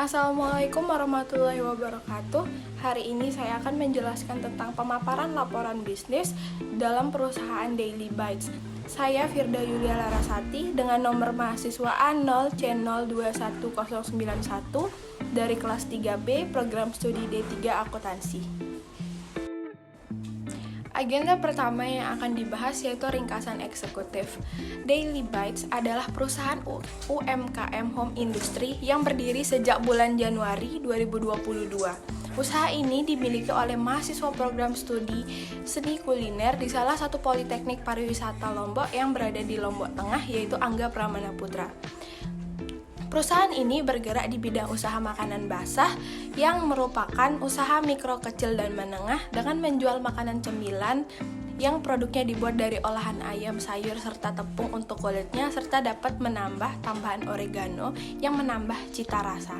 Assalamualaikum warahmatullahi wabarakatuh. Hari ini saya akan menjelaskan tentang pemaparan laporan bisnis dalam perusahaan Daily Bytes. Saya Firda Yulia Larasati dengan nomor mahasiswa A0C021091 dari kelas 3B program studi D3 Akuntansi. Agenda pertama yang akan dibahas yaitu ringkasan eksekutif. Daily Bytes adalah perusahaan UMKM home industry yang berdiri sejak bulan Januari 2022. Usaha ini dimiliki oleh mahasiswa program studi seni kuliner di salah satu politeknik pariwisata Lombok yang berada di Lombok Tengah, yaitu Angga Pramana Putra. Perusahaan ini bergerak di bidang usaha makanan basah yang merupakan usaha mikro, kecil, dan menengah dengan menjual makanan cemilan yang produknya dibuat dari olahan ayam, sayur, serta tepung untuk kulitnya, serta dapat menambah tambahan oregano yang menambah cita rasa.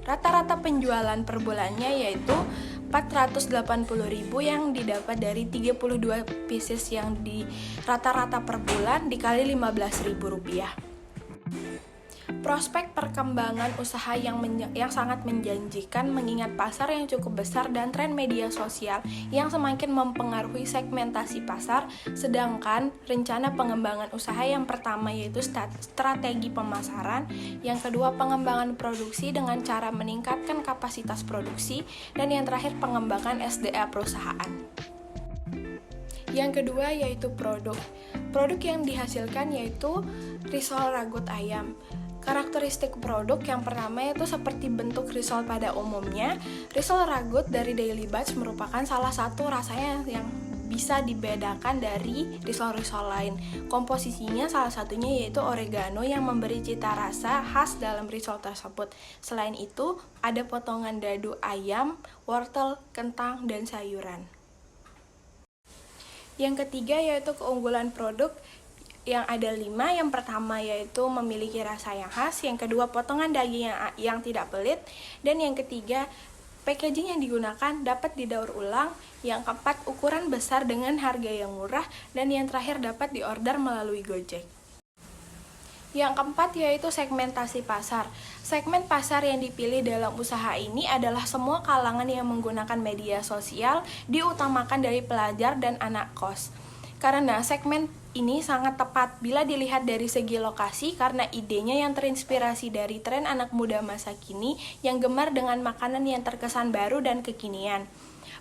Rata-rata penjualan per bulannya yaitu 480.000 yang didapat dari 32 pieces yang di rata-rata per bulan dikali Rp15.000. Prospek perkembangan usaha yang sangat menjanjikan mengingat pasar yang cukup besar dan tren media sosial yang semakin mempengaruhi segmentasi pasar, sedangkan rencana pengembangan usaha yang pertama yaitu strategi pemasaran, yang kedua pengembangan produksi dengan cara meningkatkan kapasitas produksi, dan yang terakhir pengembangan SDA perusahaan. Yang kedua yaitu produk. Produk yang dihasilkan yaitu risol ragut ayam. Karakteristik produk yang pertama yaitu seperti bentuk risol pada umumnya. Risol ragut dari Daily Bytes merupakan salah satu rasanya yang bisa dibedakan dari risol-risol lain. Komposisinya salah satunya yaitu oregano yang memberi cita rasa khas dalam risol tersebut. Selain itu, ada potongan dadu ayam, wortel, kentang, dan sayuran. Yang ketiga yaitu keunggulan produk yang ada 5. Yang pertama yaitu memiliki rasa yang khas, yang kedua potongan daging yang tidak pelit, dan yang ketiga packaging yang digunakan dapat didaur ulang, yang keempat ukuran besar dengan harga yang murah, dan yang terakhir dapat diorder melalui Gojek. Yang keempat yaitu segmentasi pasar. Segmen pasar yang dipilih dalam usaha ini adalah semua kalangan yang menggunakan media sosial, diutamakan dari pelajar dan anak kos. Karena segmen ini sangat tepat bila dilihat dari segi lokasi karena idenya yang terinspirasi dari tren anak muda masa kini yang gemar dengan makanan yang terkesan baru dan kekinian.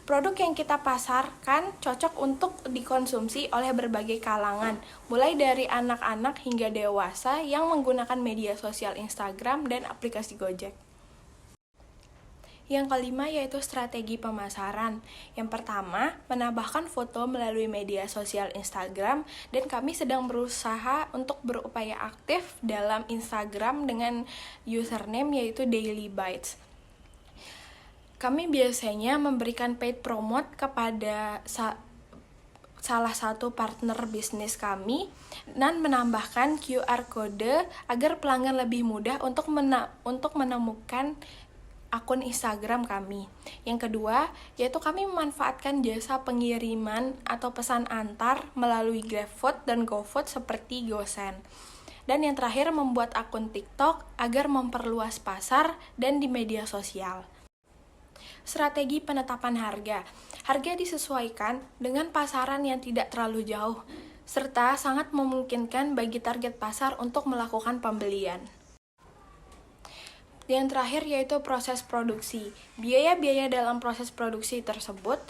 Produk yang kita pasarkan cocok untuk dikonsumsi oleh berbagai kalangan, mulai dari anak-anak hingga dewasa yang menggunakan media sosial Instagram dan aplikasi Gojek. Yang kelima yaitu strategi pemasaran. Yang pertama, menambahkan foto melalui media sosial Instagram, dan kami sedang berusaha untuk berupaya aktif dalam Instagram dengan username yaitu Daily Bytes. Kami biasanya memberikan paid promote kepada salah satu partner bisnis kami dan menambahkan QR code agar pelanggan lebih mudah untuk menemukan akun Instagram kami. Yang kedua, yaitu kami memanfaatkan jasa pengiriman atau pesan antar melalui GrabFood dan GoFood seperti GoSend. Dan yang terakhir, membuat akun TikTok agar memperluas pasar dan di media sosial. Strategi penetapan harga. Harga disesuaikan dengan pasaran yang tidak terlalu jauh, serta sangat memungkinkan bagi target pasar untuk melakukan pembelian. Yang terakhir yaitu proses produksi. Biaya-biaya dalam proses produksi tersebut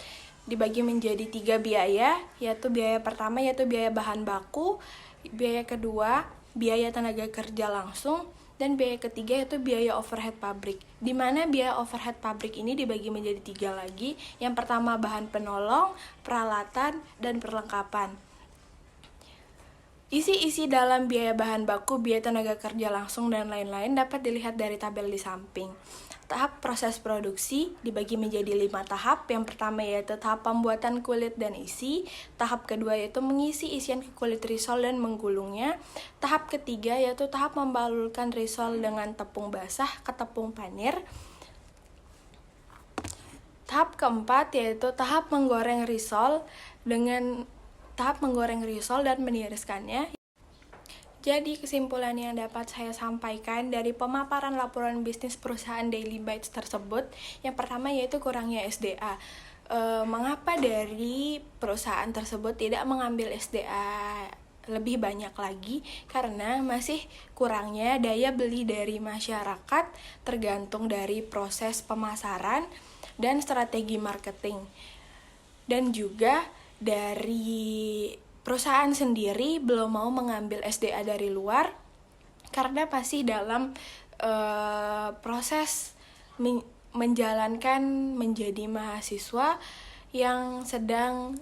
dibagi menjadi 3 biaya, yaitu biaya pertama yaitu biaya bahan baku, biaya kedua biaya tenaga kerja langsung, dan biaya ketiga yaitu biaya overhead pabrik. Di mana biaya overhead pabrik ini dibagi menjadi 3 lagi. Yang pertama bahan penolong, peralatan, dan perlengkapan. Isi-isi dalam biaya bahan baku, biaya tenaga kerja langsung, dan lain-lain dapat dilihat dari tabel di samping. Tahap proses produksi dibagi menjadi 5 tahap. Yang pertama yaitu tahap pembuatan kulit dan isi. Tahap kedua yaitu mengisi isian ke kulit risol dan menggulungnya. Tahap ketiga yaitu tahap membalurkan risol dengan tepung basah ke tepung panir. Tahap keempat yaitu tahap menggoreng risol dan meniriskannya. Jadi kesimpulan yang dapat saya sampaikan dari pemaparan laporan bisnis perusahaan Daily Bytes tersebut, yang pertama yaitu kurangnya SDA. Mengapa dari perusahaan tersebut tidak mengambil SDA lebih banyak lagi? Karena masih kurangnya daya beli dari masyarakat, tergantung dari proses pemasaran dan strategi marketing. Dan juga dari perusahaan sendiri belum mau mengambil SDA dari luar karena masih dalam proses menjalankan menjadi mahasiswa yang sedang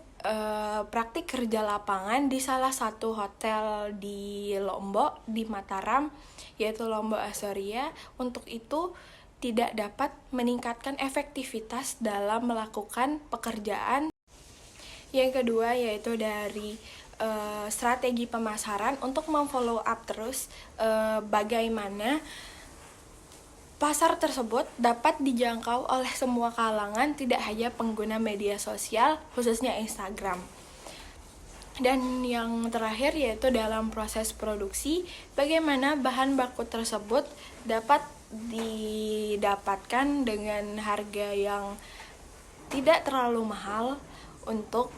praktik kerja lapangan di salah satu hotel di Lombok, di Mataram, yaitu Lombok Astoria. Untuk itu tidak dapat meningkatkan efektivitas dalam melakukan pekerjaan. Yang kedua yaitu dari strategi pemasaran untuk memfollow up terus bagaimana pasar tersebut dapat dijangkau oleh semua kalangan, tidak hanya pengguna media sosial, khususnya Instagram. Dan yang terakhir yaitu dalam proses produksi, bagaimana bahan baku tersebut dapat didapatkan dengan harga yang tidak terlalu mahal untuk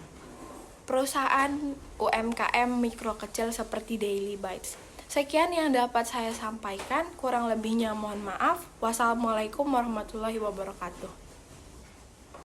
perusahaan UMKM mikro kecil seperti Daily Bytes. Sekian yang dapat saya sampaikan, kurang lebihnya mohon maaf. Wassalamualaikum warahmatullahi wabarakatuh.